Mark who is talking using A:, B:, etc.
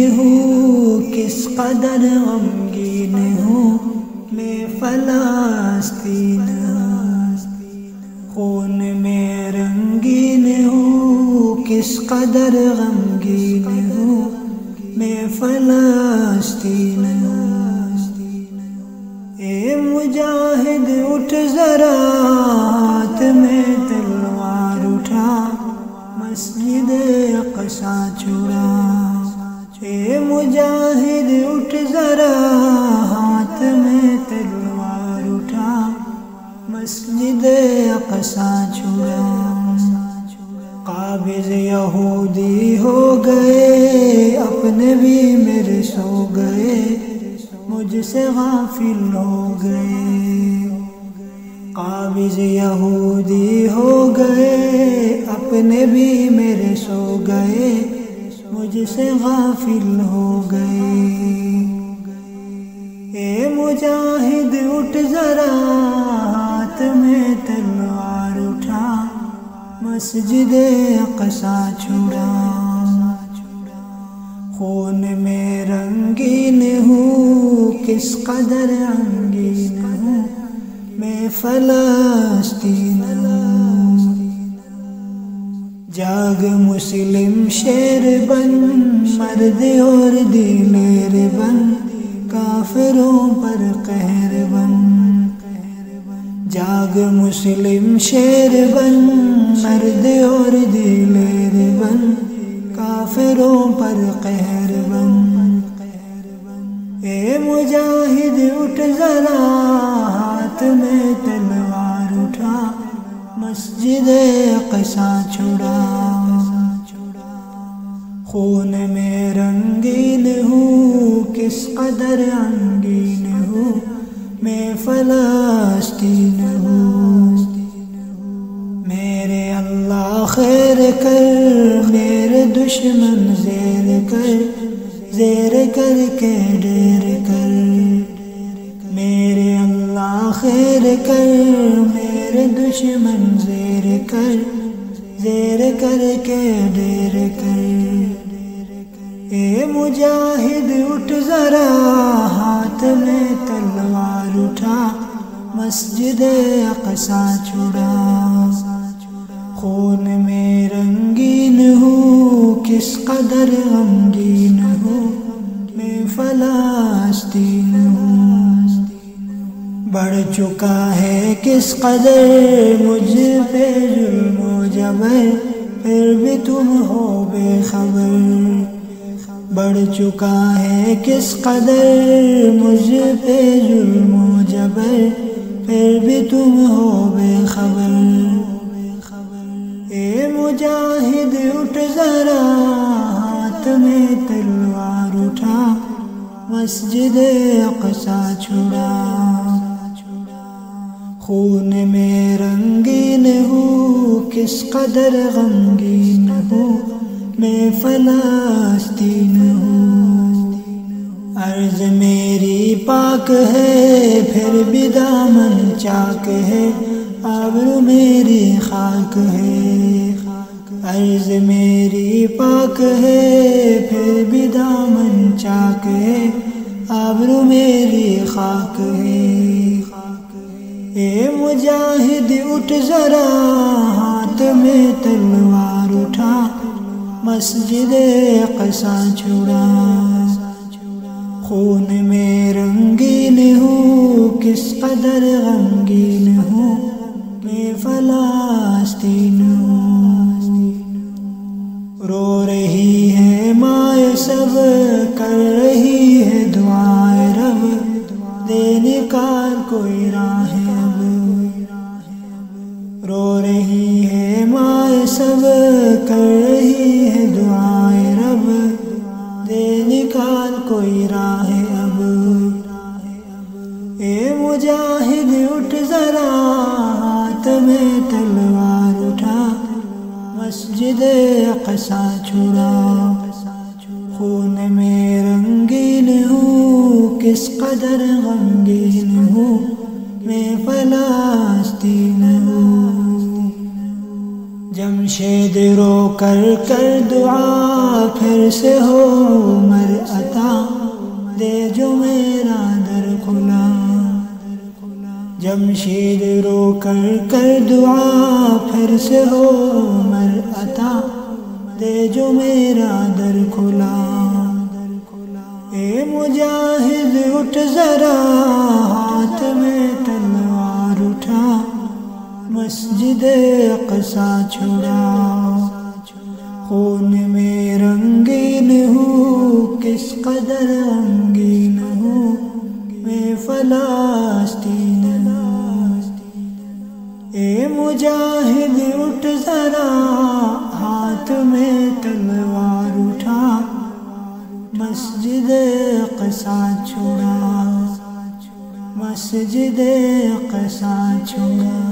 A: ہوں کس قدر غمگین ہوں میں فلسطین خون میں رنگین ہوں کس قدر غمگین ہوں میں فلسطین اے مجاہد اٹھ ذرا ہاتھ میں تلوار اٹھا مسجد اقصی چھڑا اے مجاہد اٹھ ذرا ہاتھ میں تلوار اٹھا مسجد اقصی چھڑا قابض یہودی ہو گئے اپنے بھی میرے سو گئے مجھ سے غافل ہو گئے قابض یہودی ہو گئے اپنے بھی میرے سو گئے مجھ سے غافل ہو گئے اے مجاہد اٹھ ذرا ہاتھ میں تلوار اٹھا مسجد اقصی چھڑا خون میں رنگین ہوں کس قدر رنگین ہوں میں فلسطین جاگ مسلم شیر بن مرد اور دلیر بن کافروں پر قہر بن جاگ مسلم شیر بن مرد اور دلیر بن کافروں پر قہر بن اے مجاہد اٹھ ذرا ہاتھ میں تلوار اٹھا مسجد اقصی چھڑا خون میں رنگین ہوں کس قدر رنگین ہوں میں فلسطین ہوں میرے اللہ خیر کر میرے دشمن زیر کر کے ڈیر کر میرے اللہ خیر کر میرے دشمن زیر کر کے ڈیر کر اے مجاہد اٹھ ذرا ہاتھ میں تلوار اٹھا مسجد اقصی چھڑا خون میں رنگین ہوں کس قدر غمگین ہوں میں فلسطین ہوں بڑھ چکا ہے کس قدر مجھ پہ ظلم و جبر پھر بھی تم ہو بے خبر بڑھ چکا ہے کس قدر مجھ پہ ظلم و جبر پھر بھی تم ہو بے خبر اے مجاہد اٹھ ذرا ہاتھ میں تلوار اٹھا مسجد اقصی چھڑا خون میں رنگین ہوں کس قدر غمگین ہوں میں فلسطین ہوں عرض میری پاک ہے پھر بھی دامن چاک ہے آبرو میری خاک ہے عرض میری پاک ہے پھر بھی دامن چاک ہے آبرو میری خاک ہے اے مجاہد اٹھ ذرا ہاتھ میں تلوار اٹھا مسجد اقصی چھڑا خون میں رنگین ہوں کس قدر غمگین ہوں میں فلسطین ہوں رو رہی ہے مائیں سب کر رہی ہے دعائیں رب دے نکال کوئی راہ اب رو رہی ہے مائیں سب کر رہی ہے دعائیں رب دے نکال کوئی راہ اب اے مجاہد اٹھ ذرا ہاتھ میں تلوار اٹھا مسجد اقصی چھڑا خون میں رنگین ہوں کس قدر غمگین ہوں میں فلسطین ہوں جمشید رو کر دعا پھر سے ہو عمر عطا دے جو میرا در کھلا، جمشید رو کر دعا پھر سے ہو عمر عطا دے جو میرا در کھلا۔ اے مجاہد اٹھ ذرا ہاتھ میں تلوار اٹھا، مسجد اقصیٰ چھڑا، خون میں رنگین ہوں کس قدر غمگین ہوں میں فلسطین ہوں۔ اے مجاہد اٹھ ذرا ہاتھ میں تلوار اٹھا، مسجد اقصیٰ چھڑا، مسجد اقصیٰ چھڑا۔